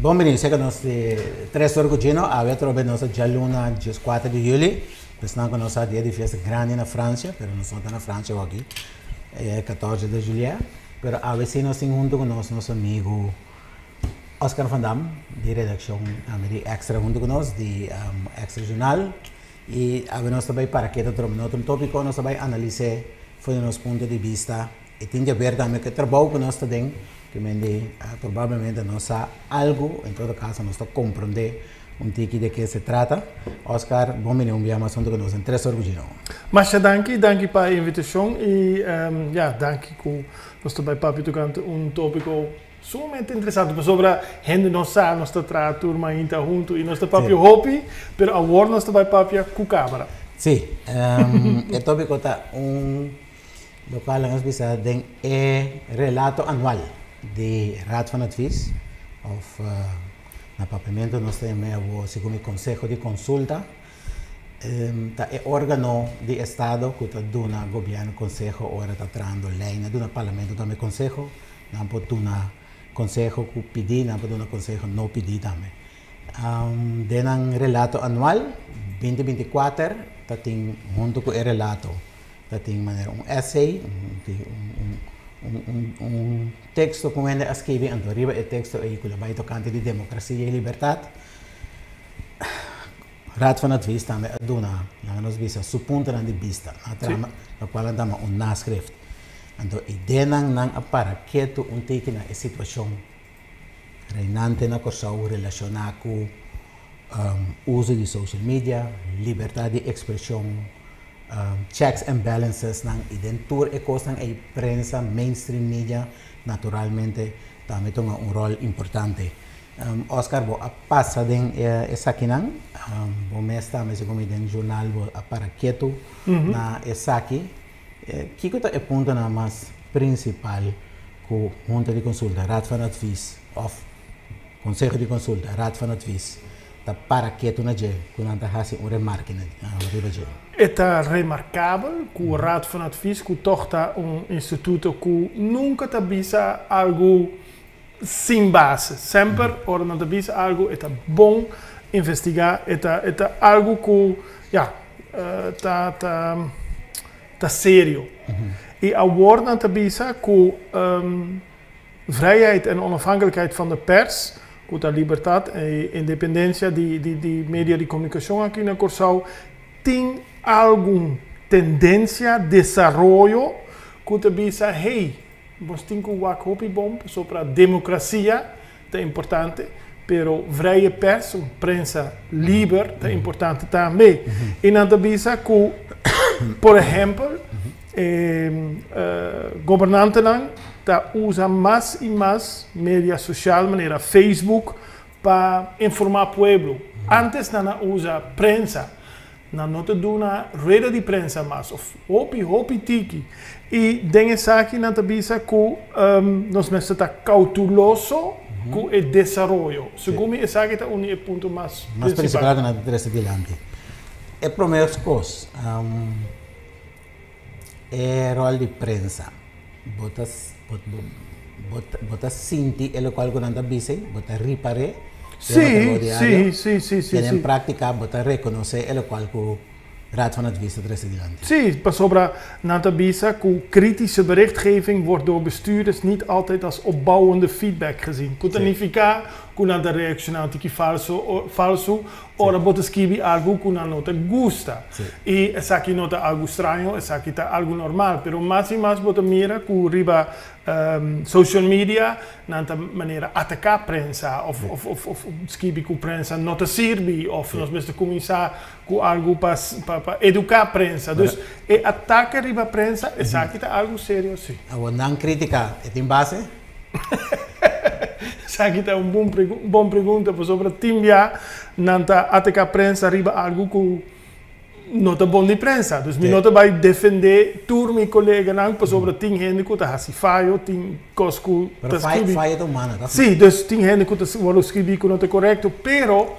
bom menino, sei que nós de 3 orgulhos, a outra vez nós já luna, dia 4 de julho, pensando que nós há dia de festa grande na França, mas nós não estamos na França aqui, é 14 de julho, mas a vez nós temos junto com nosso amigo Oscar Van Damme, de redação de Extra junto com nós, de Extra Jornal, e a vez nós também para que outro tópico, nós também analisar foi do nosso ponto de vista, e tem que ver também que o trabalho que nós temos, que provavelmente nós há algo, em todo caso, nós estamos compreender tiki de que se trata. Oscar, bom menino, enviamos junto com nós em 3 orgulhos. Mas danke pela invitação e danke que nós também para tocando tópico sumamente interessante, mas sobre a gente nós está turma ainda junto e nós está para hobby, pero agora nós também para com câmera. Sim, o tópico está local nós bisa den relato anual de Raad van Advies of na papamento nós temos o segundo Consejo de Consulta é órgão de Estado que está dando governo Consejo ora está trando lei na do Parlamento também Consejo não pode dar Consejo que pedir não pode dar Consejo não pedir também denan relato anual 2024 está tem junto com o relato está tem maneira essay texto com ele escreve arriba o texto aí que vai tocante de democracia e liberdade. Raad van Advies também dona nós visa su ponto de vista na trama na qual andamos naschrift. Então ideia não para que tu teke na situação reinante na Corsau relacionada com uso de social media, liberdade de expressão, checks and balances nang identur e coisas nang prensa mainstream media naturalmente também tem rol importante. Oscar bo passa den essa aqui nang bo mesta mas como den jornal bo para quieto na essa aqui que é o ponto na mais principal com junta de consulta Raad van Advies of Consejo de Consulta Raad van Advies para quieto na je quando anda fazendo remarque na É remarcável que o Raad van Advies que toch instituto que nunca te bisa algo sem base. Sempre, ora não te bisa algo, é bom investigar, é algo que, tá sério. E agora não te bisa que vrijheid en onafhankelijkheid van de pers, que a liberdade e independência de media de comunicação aqui na Corsau, tem alguma tendência, desenvolvimento, que te bisa, nós temos que fazer bom sobre a democracia, é importante, pero vrije pers, prensa livre, é importante também. E não te bisa que, por exemplo, governantes usam mais e mais mídia social, maneira Facebook, para informar o povo. Antes não usa prensa. Não te dá uma rede de prensa mais, hopi tiki. E dengue aqui não te bisa que nós mesmos está cauteloso com o desenvolvimento. Segundo mim, esse aqui é o ponto mais principal na interesse adiante. É primeira coisa, é rol de prensa. Botas sentir o qual que não te bisa, botas reparar. Sim. En prática, você reconhece o qual que Raad van Advies adres adiante. Sim, sobre Nata Bisa, que kritische berichtgeving wordt door bestuurders niet altijd als opbouwende feedback gezien. Può significare che una reazione che falso, ora botte scrivi algo che non te gusta. E sa che nota algo strano, e sa che è algo normale, però más e más botte mira che arriva social media, nanta maniera attaccare prensa, of scrivi che prensa non te serve, of nos beste cominciare con algo per educare prensa. Dus e attacca arriva prensa, e sa che è algo serio, sì. Non critica, è in base? Sa che è un buon pergunta, per sopra timbia, nanta attacca prensa arriva algo che não é bom de prensa, dus mi não vai defender turmi colega não, por sobre tem gente que tá se falho, tem coisas que tá falha humana, sim, dus tem gente que tá vou escrever que não é correto, pero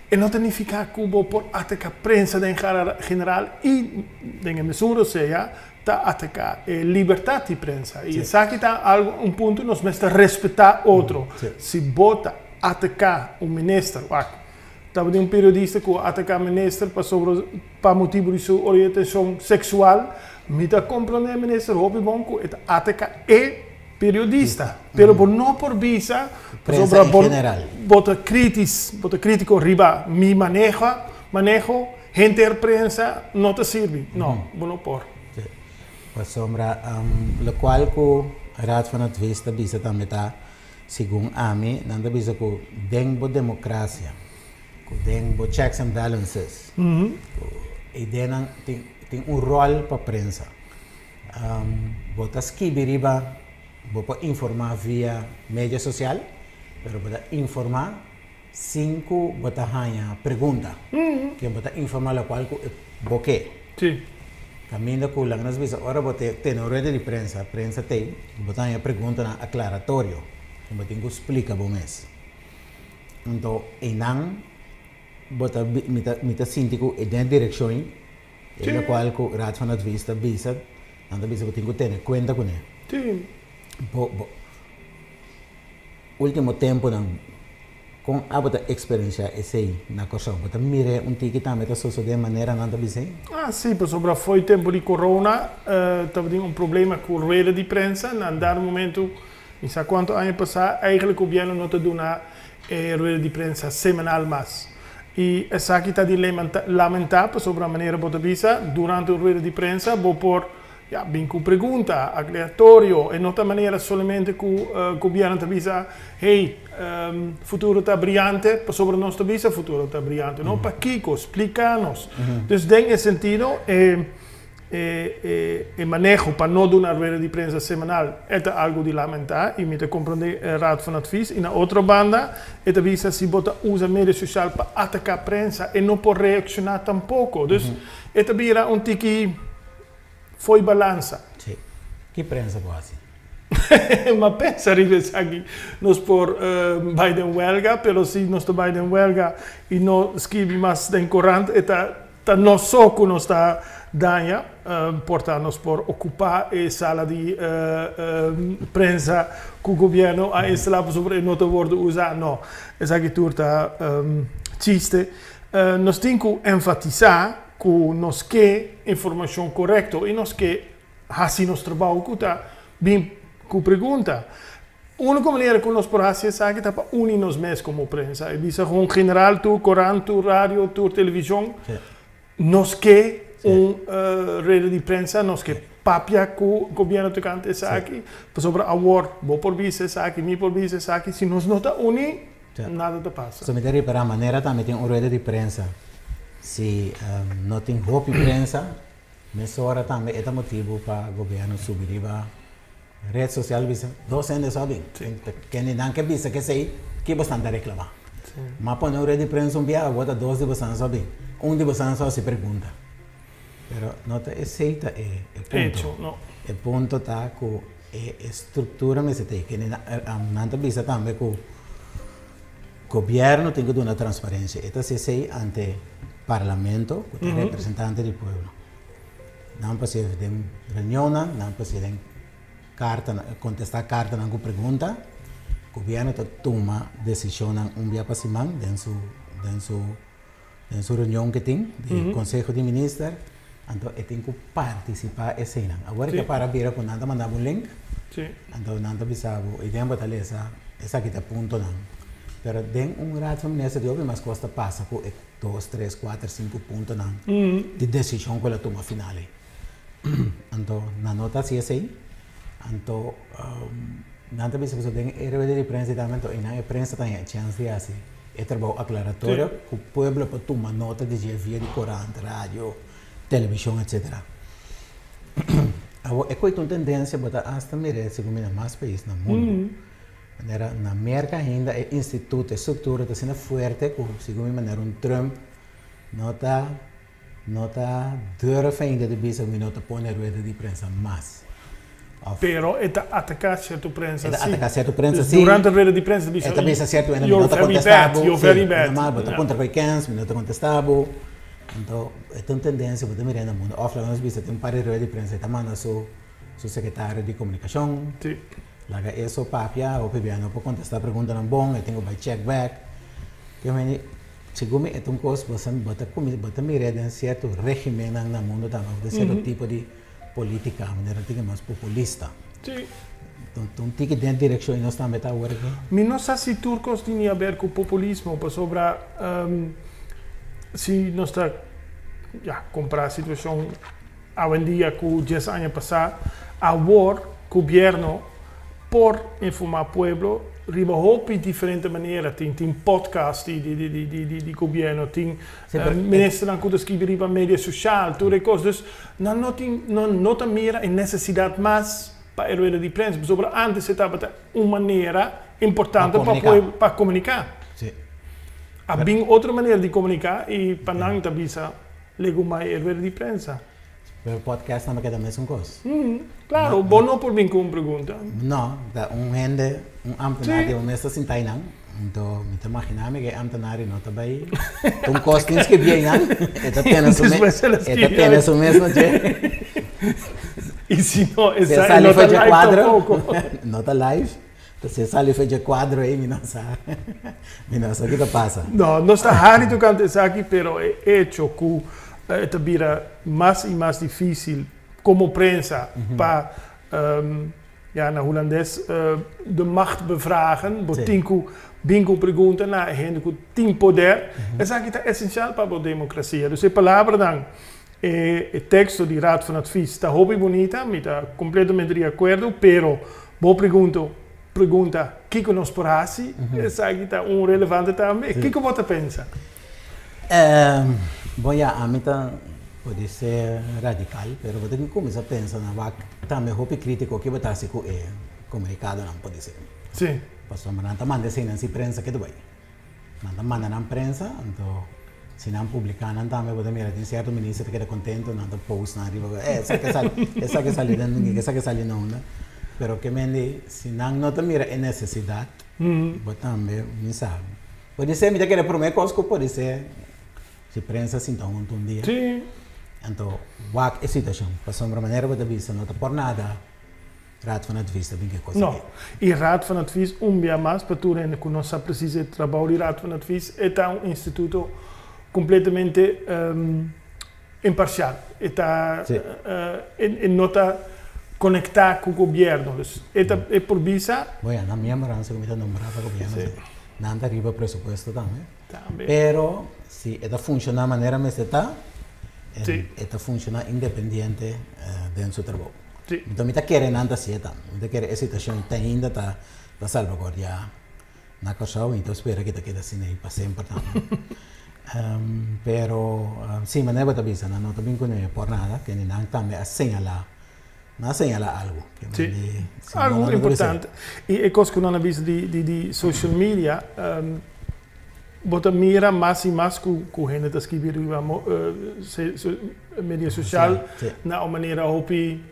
e não significa que por atacar prensa em geral e em mesura seja tá atacar liberdade de prensa e sabe que tá algo ponto nós mesmo respeitar outro, se bota atacar um ministro. Estava de um periodista que atacar o ministro para motivo de sua orientação sexual. Me dá compreender o ministro, houve bom que atacar periodista. Pero por não por visa, prensa em general. Bota crítico riba, mi manejo, gente de prensa não te serve. Não, não por. Pues sombra, lo cual que Raad van Advies bisa também tá, segundo a mim, nanda bisa que dengo democracia, que dengo checks and balances, e denan tem rol para prensa. Bota escrever bota informar via mídia social, pero bota informar cinco bota hanya pergunta, que bota informar lo cual que boque. Sim. Caminho com lá nas vezes, ora bote tem na rede de prensa tem, botar a pergunta na aclaratório, como tem que explicar bom mês. Então, e não bota mita síndico e dentro direção, e na qual o Raad van Advies bisa, anda bisa que tem que ter conta com ele. Sim. Último tempo não com a bota experiência esse na coisa, bota mire tiki também tá de maneira não tá bem. Sim, por sobre foi tempo de corona, estava tendo problema com a rede de prensa, na dado momento, não sei quanto ano passado, eigenlijk o governo não te dona rede de prensa semanal mais. E essa aqui está de lamentar sobre a maneira bota visa durante a rede de prensa, vou por bem com pergunta, aleatório, e não da maneira somente que o governo te avisa, hey, futuro está brilhante, sobre nós te avisa, futuro está brilhante, não para Kiko, explica-nos. Então, nesse sentido, o manejo para não dar uma rede de prensa semanal é algo de lamentar, e me te compreender Raad van Advies. E na outra banda, é avisa se bota usa mídia social para atacar a prensa e não por reaccionar tampouco. Então, é vira tiki foi balança. Sim. Que prensa quase? Mas pensa, aqui, nós por Biden huelga, pero se nós está Biden huelga e não escreve mais de corrente, está não só que nós está dando, portanto, nós por ocupar a sala de prensa que o governo a instalar sobre não está pode usar, não. Essa aqui está chiste. Nós temos que enfatizar que nós quer informação correta e nós quer fazer nosso trabalho que está bem com pergunta. A única maneira que nós podemos fazer é que para unir nós mesmos como prensa. E diz em geral, tu corante, tu rádio, tu televisão, nós quer rede de prensa, nós quer papia que o governo te canta essa aqui, sobre a war, vou por visa essa aqui, me por visa essa aqui, se nós não está unir, nada te passa. Se me der para a maneira também tem uma rede de prensa. Se não tem roupa de prensa, nessa hora também é motivo para o governo subir a rede social, dois anos sabem, que não quer dizer que sei que bastante reclamar. Mas quando a rede de prensa dia, bota dois de bastante sabem, de bastante só se pergunta. Pero não te aceita ponto. O ponto está com a estrutura me se tem que não te bisa também com o governo tem que dar uma transparência. Esta se sei ante Parlamento, que é representante do povo. Não pode ser reunião, não pode ser carta, contestar carta, não pergunta. O governo toma decisão dia para semana, dentro sua reunião que tem, do Conselho de Ministros, então tem que participar nessa cena. Agora que para vir com nada mandar link, então nada bisabo, e tem que essa aqui está ponto não. Pero tem raad van minister die ook mais costa passa com 2, 3, 4, 5 pontos de decisão que ela toma final. Então, na nota assim, então, não tem pessoas que têm rede de prensa também, e na prensa tem a chance de assim, é trabalho aclaratório, que o povo pode tomar nota de via de corante, rádio, televisão, etc. É que uma tendência para hasta merece como mais países no mundo. Na América ainda é instituto, estrutura está sendo forte, segundo maneira Trump não está durando ainda de vista que não está pondo rede de prensa mais. Pero está atacar certa prensa, sim. Atacar certa prensa, sim. Durante a rede de prensa, está também certo, ainda não está contestável. You're very bad. Normal, está contra qualquer não está contestável. Então, é uma tendência para mirar no mundo. Offline, nós vimos tem um par de rede de prensa, está mandando seu secretário de comunicação. Sim. Laga eso papia, o piano por contestar pregunta não bom, eu tenho que check back. Que me segundo é um coisa você bota mira de certo regime no mundo também, de certo tipo de política, maneira que mais populista. Sim. Então tem que ir dentro direção e nós também tá agora aqui. Mas não sei se turcos têm a ver com populismo, para sobre se nós está comprar a situação hoje em dia com 10 anos passados, agora o governo por informar o povo riba hopi diferente maneira tem podcast de governo tem ministro não kuda escrever riba mídia social tudo e coisas não tem mira em necessidade mais para a de prensa sobre antes se estava uma maneira importante para comunicar há bem outra maneira de comunicar e para não também lego mais a de prensa. O podcast não é a mesma coisa. Claro, bom não por mim com pergunta. Não, gente, ambtenario mesmo assim tá não. Então, me imagina que ambtenario não tá bem. Costins que bem não. Eta tienes o mesmo je. E se não, essa sale foi de quadro. Não tá live. Se sale foi de quadro aí, me não sabe o que passa. Não está raro tu cantar isso aqui, pero é hecho que het vira mais e mais difícil como prensa para na holandês de macht bevragen, botinco bingo pergunta na gente que tem poder, isso aqui é essencial para a democracia. Dus a palavra dan o texto de Raad van Advies está hobby bonita, me está completamente de acordo, pero bo pergunta que nos porasi, isso aqui está relevante também. O que você pensa? A mim pode ser radical, mas eu tenho que começar a pensar na também roupa crítico que vai ser comunicado não pode ser. Sim. Passou mas não manda assim na imprensa que tu vai. Não manda na imprensa, então se não publicar não também pode mirar tem certo ministro que está contente não tá post na arriba essa que sale dentro essa que sale não, né? Pero que me se não te mira é necessidade, mas também não sabe. Pode ser me querer prometer coisas pode ser se prensa assim tão um dia. Sim. Então, wak é situação. Passou uma maneira de vista, não por nada. Raad van Advies, dat ben ik coisa. Não. E Raad van Advies, dia mais para tu ainda que nós precisa de trabalho de Raad van Advies, é instituto completamente imparcial. Não está conectado com o governo. Dus, é por visa. Bueno, na minha morança, como está nombrado o governo, não está arriba presupuesto também. Também. Pero se está funcionando da maneira como está, está funcionando independente dentro do seu trabalho. Então, me está querendo andar assim, me está querendo a situação ainda está salvaguardada na coisa, então espero que quede assim aí para sempre também. Pero, sim, mas não é para avisar, não está bem com por nada, que não também asseñala algo. Algo importante. E é coisa que não avisa de social media, bota mira mais e mais que a gente está escrevendo mídia social, na maneira hopi,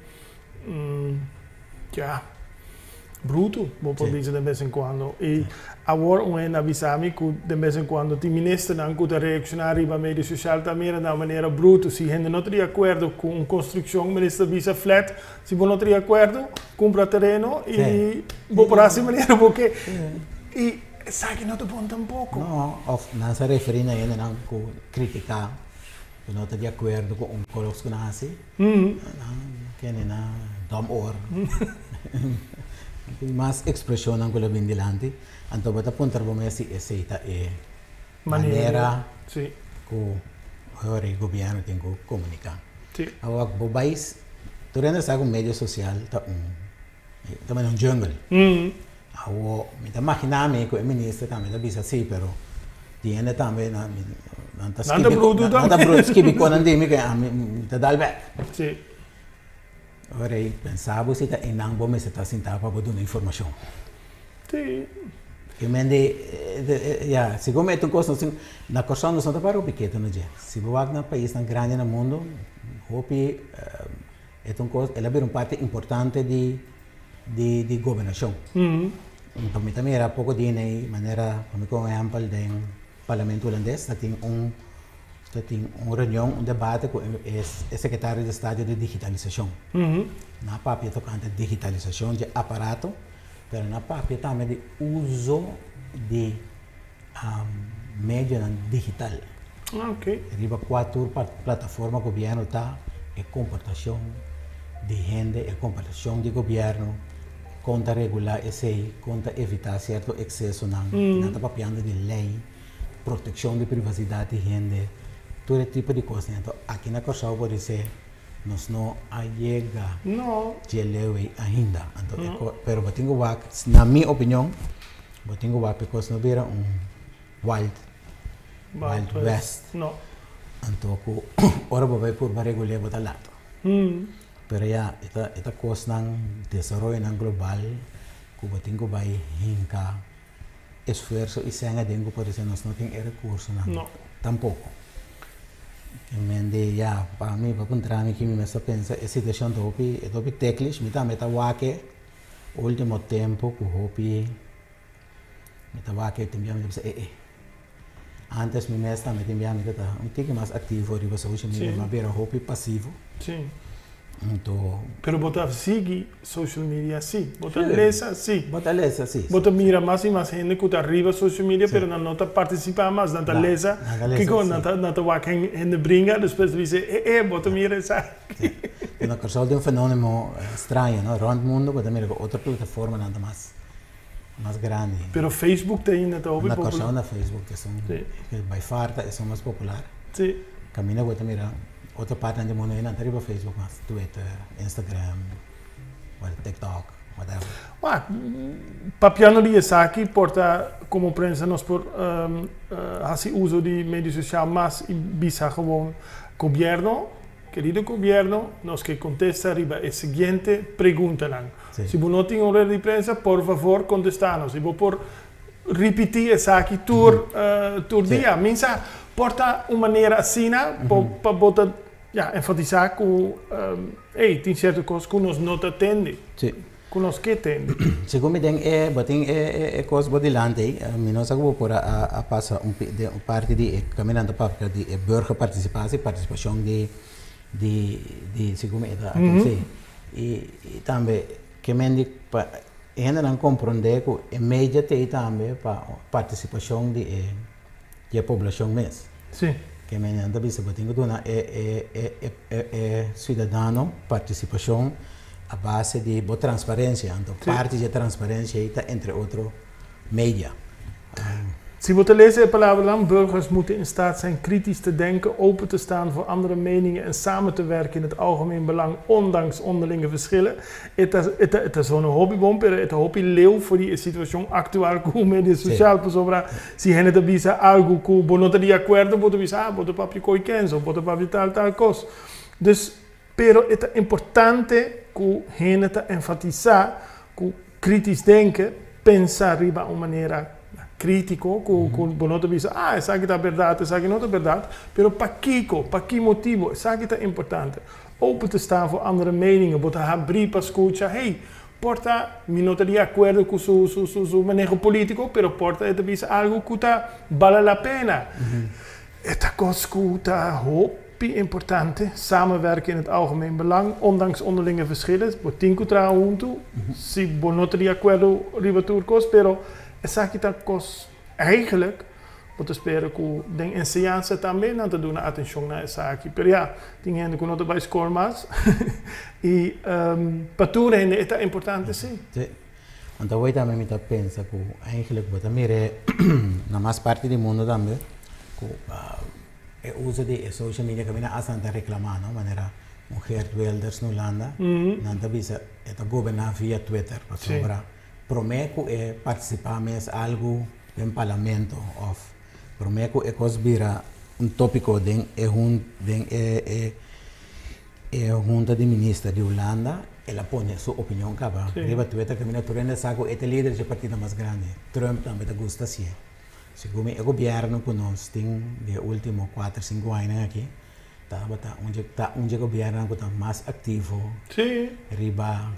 bruto, vou dizer de vez em quando. E agora um avisa-me que de vez em quando o ministro não pode reaccionar para a mídia social também de uma maneira bruta. Se a gente não está de acordo com uma construção, o ministro avisa flat, se você não está de acordo, compra terreno e vou por essa maneira, porque sabe que não é bom tampouco. Não, não se referindo a ele, não, com criticar, que não está de acordo com coisas que não assim. Que não, dom or. Tem mais expressão não que ele vem delante. Então, vou apontar para mim se essa é maneira que o governo tem que comunicar. Agora, o país, durante essa mídia social, também é um jungle. Agora, me imagina que o ministro também está assim, pero tiene também não está escrevendo com ninguém que está dando back. Sim. Agora, pensava se está em não me está sentado para dar informação. Sim. Que mende, se como é um coisa na questão não está para o pequeno, não é? Se você na país tão grande no mundo, hopi é um coisa, ela é parte importante de governação. Então, me também era pouco de maneira, como exemplo, do parlamento holandês, tem uma reunião, debate com o secretário de Estado de Digitalização. Na papel tocante digitalização de aparato, pero na papel também de uso de meio digital. Ok. Riba 4 plataforma governo tá é comportação de gente, é comportação de governo, conta regular esse, conta evitar certo excesso na tá papiando de lei, proteção de privacidade de gente, todo tipo de coisa. Então, aqui na Corsau pode ser nós não chega de lei ainda. Então, pero botingo wak, na minha opinião, botingo wak because não vira wild west. No. Então, ora vai por regular botar lato. Pero ya esta coisa ng desarrollo ng global, que botingo vai hinka esforço e senga dengo por isso nós não tem recurso não. Tampoco. Mende ya para mim para encontrar me que me está pensa a situação do hopi teclis me tá wake último tempo que hopi me tá wake também me pensa antes me está me também me tá tique mais ativo riba social media mas vera hopi passivo. Sim. Então, pero botar sigue social media sim, botar lesa sim. Botar lesa sim. Botar mira mais e mais gente que tá arriba social media, pero não tá participar mais, não tá lesa. Que com não tá wak gente brinca, depois dizer botar mira essa. E na Corsau tem fenômeno estranho, não? Rond mundo, botar mira outra plataforma nada mais grande. Pero Facebook tem ainda tá hobby popular. Na Corsau na Facebook que são que by far é mais popular. Sim. Camina botar mira outra parte do mundo ainda arriba Facebook, mas Twitter, Instagram, TikTok, whatever. Papiano di Esaki porta como prensa nós por hace uso de mídia social mas bisa gewoon gobierno, querido gobierno, nos que contesta arriba é seguinte pergunta lang. Se você não tem hora de prensa, por favor, contestanos. Se você por repetir Esaki tur dia, minsa porta uma maneira assim para botar enfatizar que tem certas coisas que nós não atendem. Sim. Que nós que atendem. Segundo tem coisas bodilante, nós agora por a passar parte de caminhando para de participação de segundo e também que mendi ainda não compreender que média tem também para participação de população mesmo. Sim. Que me anda bisa botingo dona cidadão participação a base de boa transparência, então parte de transparência entre outros mídia. Se we te lezen in Palaver, burgers moeten in staat zijn kritisch te denken, open te staan voor andere meningen en samen te werken in het algemeen belang, ondanks onderlinge verschillen. Het is zo'n hobbybom, het hobby leeuw voor die situatie actueel met de sociale persoon. Si hen het bisa algo que bonote de acuerdo, bote bisa, bote papi koi kenzo, bote papi tal cos. Dus, pero het is importante que hen het enfatizar, que kritisch denken, pensar riba een maniera crítico, con bonote dice, esa que está verdad, esa que no está verdad, pero para qué motivo, esa que está importante. Open te staan voor andere meningen, botar haar brief para escuchar, hey, porta, mi no te de acuerdo con su manejo político, pero porta te dice algo que vale la pena. Esta cosa que está importante, samenwerken in het algemeen belang, ondanks onderlinge verschillen, botinco tra junto, si bonote de acuerdo ribaturcos, pero essa que está eigenlijk, wat espero que den enseñanza também não te dá atenção na essa aqui, pero tem gente que não te vai scorar mais e para tudo ainda é importante sim. Então eu também me pensa que eigenlijk wat meer na mais parte do mundo também que o uso de social media que vem a Santa reclamar, não maneira mulher Wilders no Holanda, não te visa é governar via Twitter para sobrar. Prometo participar mais algo no parlamento of prometo vira tópico de junta de ministros de Holanda ela põe sua opinião caba riba Twitter que mina turenda saco líder de partido mais grande Trump também gosta assim segundo o governo que nós tem de último 4-5 anos aqui onde o governo que está mais ativo riba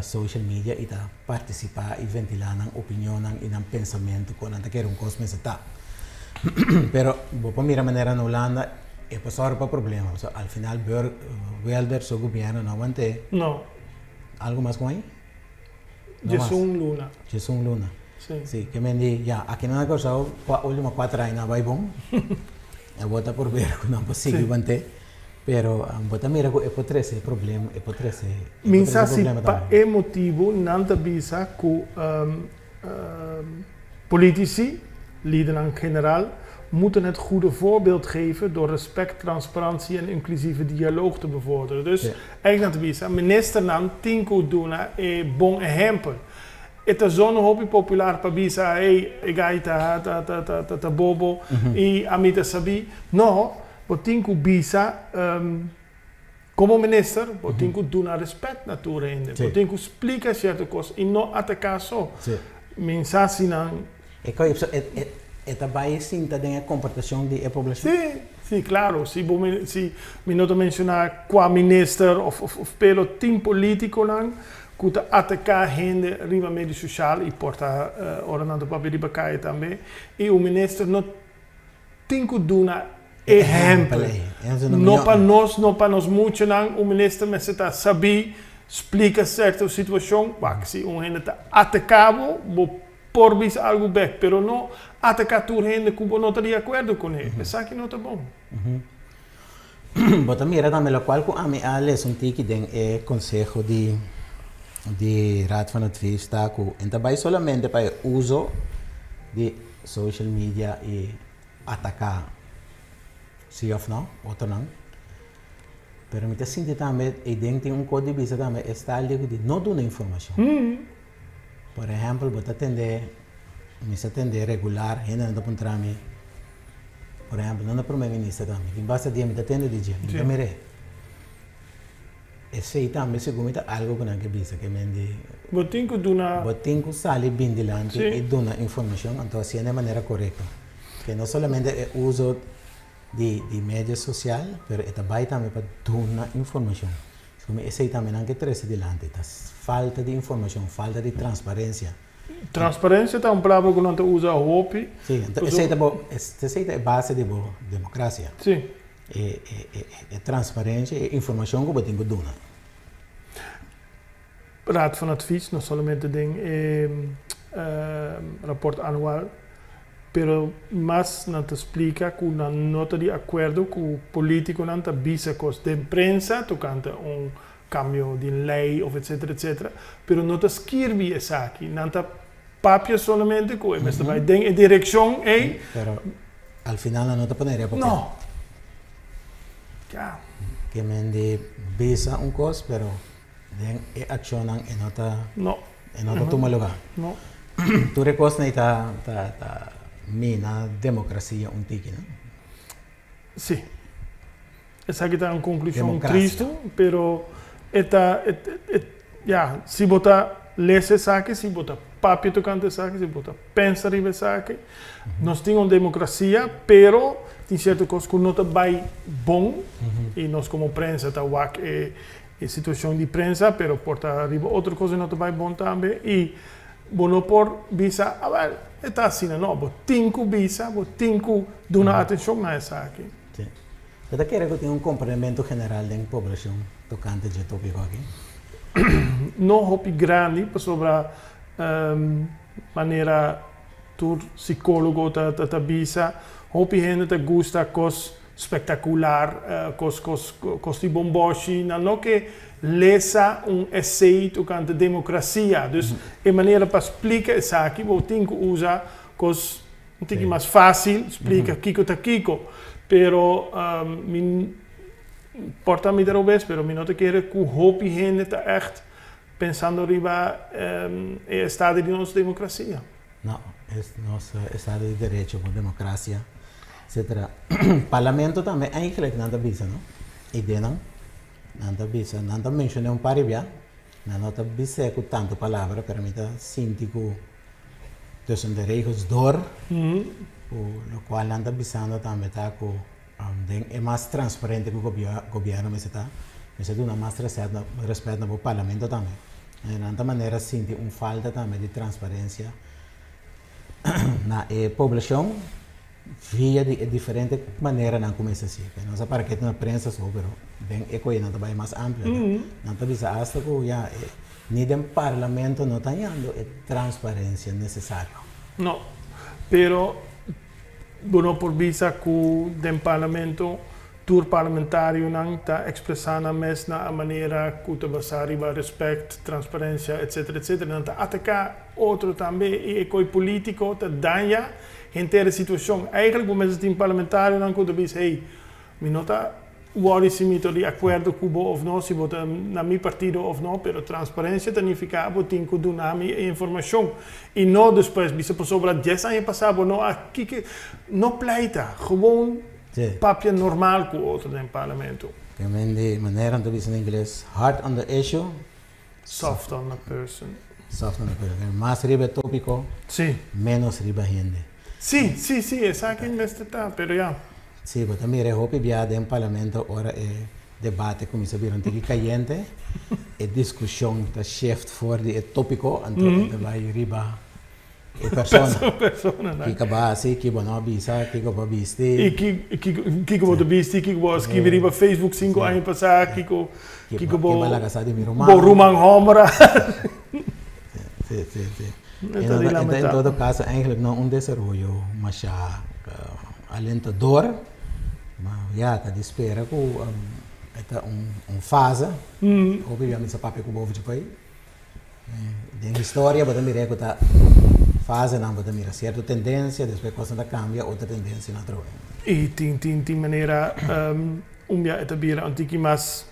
social media e participar e ventilar a opinião e o pensamento quando não quer coisa está. Pero vou mirar maneira na Holanda é passar para problema. So, al final Wilders o governo não aguenta. Não. Algo mais com aí? Jason Luna. Jason Luna. Sim. Sí, que me di, ya, aqui não é que eu última 4 anos vai bom. Eu vou por ver que não possível manter. Pero bota mira que é por três problema, é por três. Minsa si pa emotivo nanta bisa ku politici, lieden in generaal, moeten het goede voorbeeld geven door respect, transparantie en inclusieve dialoog te bevorderen. Dus eigenlijk bisa minister nan tinko duna e bon exempel. Het is zo'n hobby populair pa bisa e gaita ta bobo e amita sabi. No, botinko bisa como minister, botinko duna respect natura inde. Botinko explica certe cosas e no atacar só. Mensagem nan é também sinta de comportação de população. Sim, claro. Se me não mencionar qua minister of pelo team político lang, kuta atacar gente riba medio social e porta ordenando papel de bacai também. E o minister não tem que dar exemplo. Não para nós muito lang, o minister me está saber explica certa situação, se um gente está atacado, por bis algo back, pero não atacar tu gente que não está de acordo com ele. Pensa que não está bom. Bota mira também, o qual com a minha lesson que tem é conselho de raad van advies taku. En daarbij solamente para o uso de social media e atacar. Sim ou não? Outro não. Pero me sinto também, e dentro de código de vista também, está ali de não dar informação. Por exemplo, vou atender regular, ainda não apontar me. Por exemplo, não é primeiro-ministro também. Quem basta de me atender de dia, me mire. Esse aí também segundo algo que não é bisa que me diz. Botinho sale bem delante e dona informação, então assim é de maneira correta. Que não somente é uso de mídia social, mas também para dar informação. Como esse aí também não é que traz delante, falta de informação, falta de transparência. Transparência é palavra que não se usa hope. Sim, então esse aí é base de democracia. Sim. É transparência e informação que você tem que dar. Raad van advies, não somente rapport anual, pero mas não te explica que não está de acordo com o político não está bisa com a imprensa, tocante cambio de lei, ou etc, etc. Pero não te escreve isso aqui, não está papel somente com mas vai em direção e... Pero al final não te poneria papel. Não. Ja. Que me de bisa coisa, pero den accionan e nota toma lugar. No. Tu reconhece ta mina democracia tiki, não? Sim. Essa aqui está uma conclusão triste, pero se botar lese saque, se botar papel tocante saque, se botar pensar em saque, nós temos democracia, pero tem certas coisas que não está bem bom e nós como prensa está é situação de prensa, pero porta arriba outra coisa não está bem bom também e não por visa, está assim, não, vou tinco visa, vou tinco dar atenção a essa aqui. Sim. Você quer que tenha complemento geral da população tocante de tópico aqui? Não hop grande sobre maneira tur psicólogo ta visa, hop gente te gusta cos espectacular, cos de bomboshi, não que lesa essay tocante democracia, dus é maneira para explicar isso aqui, vou ter que usar cos um pouquinho mais fácil, explica kiko ta kiko, pero porta me daarop is, pero me não te quer que o hopi gente tá echt pensando riba é estado de nossa democracia. Não, é nosso estado de direito, com democracia, etc. Parlamento também é incluído na bisa, não? Ideia não? Na bisa, não mencionei par de não está bisa com tanto palavra, permita síntico dos direitos dor, o qual não está bisando também tá com é mais transparente que o governo me está dando mais respeito no parlamento também. De maneira sinto falta também de transparência na população via de diferente maneira não começa assim. Não se para que na prensa só, pero bem é coisa não vai mais ampla. Não está bisa hasta que já ni del parlamento no está dando transparencia necesaria. No, pero bueno, por visa que del parlamento, tour parlamentario não está expressando mais na maneira que te basari va respeito, transparência, etc. Não está atacar outro também e o político te danha inteira situação. Eigenlijk, o mesmo tem parlamentário não que te diz, hey, me nota worry se me de acordo com o ou não, se vota na meu partido ou não, pero transparência significa que tem que dar a informação e não depois, se a pessoa 10 anos passado, não aqui que não pleita, gewoon papel normal com outro no parlamento. Que de maneira que diz em inglês, hard on the issue, soft on the person. Soft on the person. Mais riba tópico, menos riba gente. Sim, exatamente, pero já. Sim, mas também é hope via do parlamento ora é debate como se viram que caliente, é discussão da chefe for de tópico, então vai riba e persona que base que não avisa que vai viste e que vai viste que vai escrever riba Facebook 5 anos passado que vai lá casa de Roman Homera. Sim. Em todo caso, eigenlijk não desenvolvimento mais alentador, mas já está de espera que é fase, obviamente, papel que o povo de país. Em história, você mira que está fase, não, você mira certa tendência, depois quando cambia, outra tendência na troca. E tem maneira, dia é também antigo mais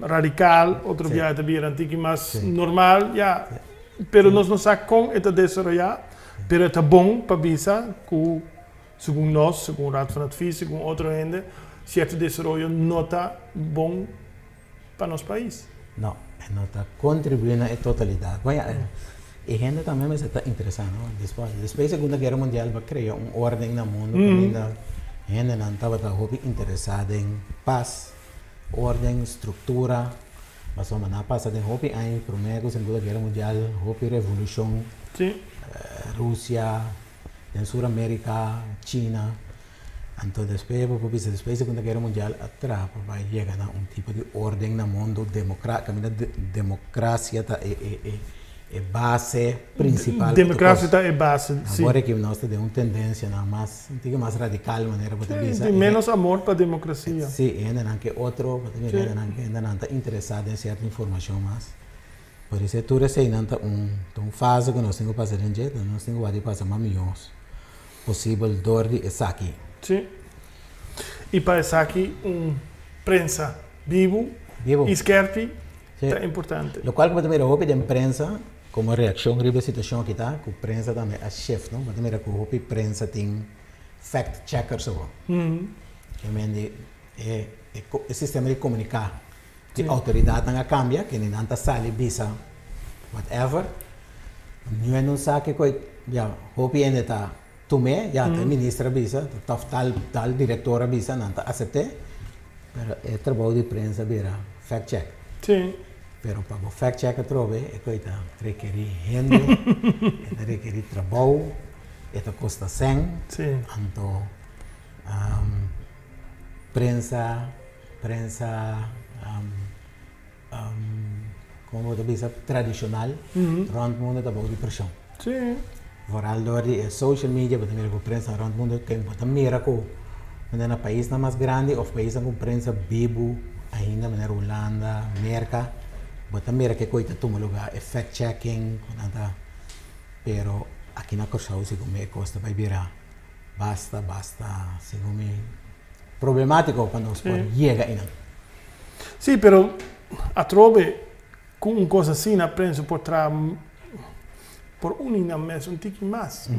radical, outro dia é também antigo mais normal, já. Pero nós não sabemos como é desenvolver, pero é bom para visa que segundo nós, segundo o Raad van Advies, segundo outro gente, certo desenvolvimento não está bom para nosso país. Não está contribuindo na totalidade. E gente também está interessante, depois da Segunda Guerra Mundial, vai criar ordem no mundo, a gente não estava interessada em paz, ordem, estrutura, mas o não passa de hopi em primeira Segunda Guerra Mundial, hopi revolução, Rússia, em Sul-América, China, então depois da Segunda Guerra Mundial, atrás vai chegar a tipo de ordem no mundo, democracia é base principal. Democracia é base, sim. Agora que nós temos uma tendência mais radical, maneira de pensar. Tem menos amor para a democracia. Sim, ainda não que outro, ainda não está interessado em certa informação mais. Por isso, tudo isso ainda uma fase que nós temos que passar em jeito, nós temos que passar mais milhões possível dor de aqui. Sim. E para aqui, prensa vivo. E scherpi é importante. O qual que também é o de imprensa, como reação à situação que está, que a prensa também é chefe, não? Mas também é que a prensa tem fact-checkers. Que o sistema de comunicar, de autoridade não cambia, que nem anta sale, visa, whatever. Não sabe que o ainda está tomé, já tem ministra visa, tal diretora visa, não está aceite, mas é trabalho de prensa vira fact-check. Sim. Pero para o fact-check trove, é coisa requer gente, requer trabalho, custa 100, então prensa, como eu disse, tradicional, rond mundo da boa de pressão. Sim. Vooral door die social media, wat meer prensa rond mundo, que wat meer ako, no país mais grande, of país com prensa bibo, ainda na Holanda, América, mas também que coisa toma lugar, é fact-checking, pero aqui na Corsau, se como é costa, vai virar, basta, se como é problemático quando os por chega ainda. Sim, pero a trove, com uma coisa assim na prensa, por trás, por unina mes um tiki mais,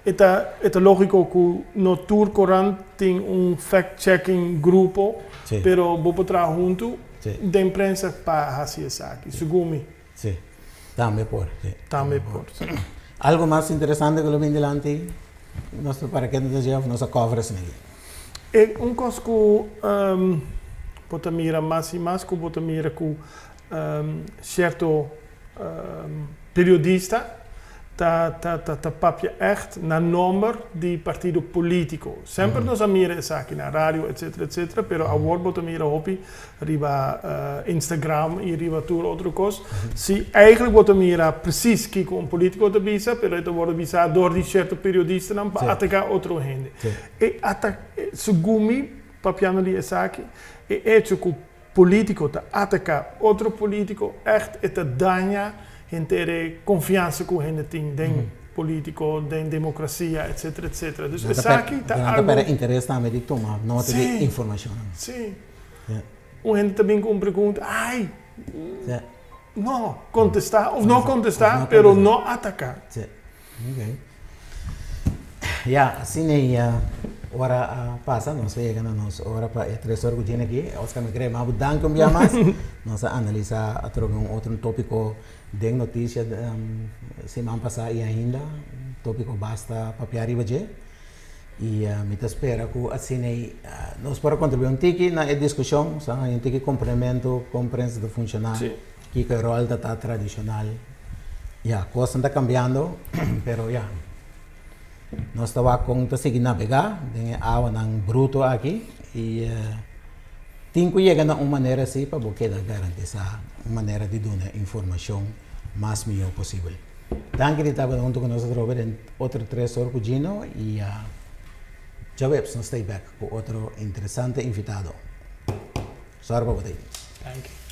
é lógico que no tour corante tem fact-checking grupo, pero vou por trás junto da imprensa para fazer isso aqui, segundo. Sim, também por. Algo mais interessante que eu vim delante, nosso para que nos leva nossa coverage nele. É coisa que pode mirar mais e mais, que pode mirar com certo periodista ta papje echt na nummer di partido politico. Sempre nos amire aqui na rádio, etc, pero a word bota mira hobby, riba Instagram e riba tudo outro coisa. Se eigenlijk bota mira precies que um político te bisa, pero itu wordt bisa door die certo periodista dan pa atacar outro gente. E segumi papiano di esaki, e hecho que político te atacar outro político echt et te daña gente confiança com gente tem político, tem democracia, etc. Dus aqui está algo... para interesse também de tomar nota de informação. Sim. O gente também com pergunta, ai, não contestar ou não contestar, pero não atacar. Sim. Ok. Assim é hora passa, nós chegamos a hora para 3 horas que aqui, Oscar me quer mais danke um dia mais, nós analisar outro tópico de notícia semana passada e ainda tópico basta papel arriba je e me espera que assim nós para contribuir um tique na discussão, um tique complemento, compreensão de funcionar, que o rol da tradicional, coisa está cambiando, pero nós estava com seguir navegar, tem água não bruto aqui e tem que chegar de uma maneira assim para você garantir uma maneira de dar informação mais melhor possível. Danke que estava junto com nós em outro 3 horas Gino e já vemos nós stay back com outro interessante invitado. Sorry para você. Thank you.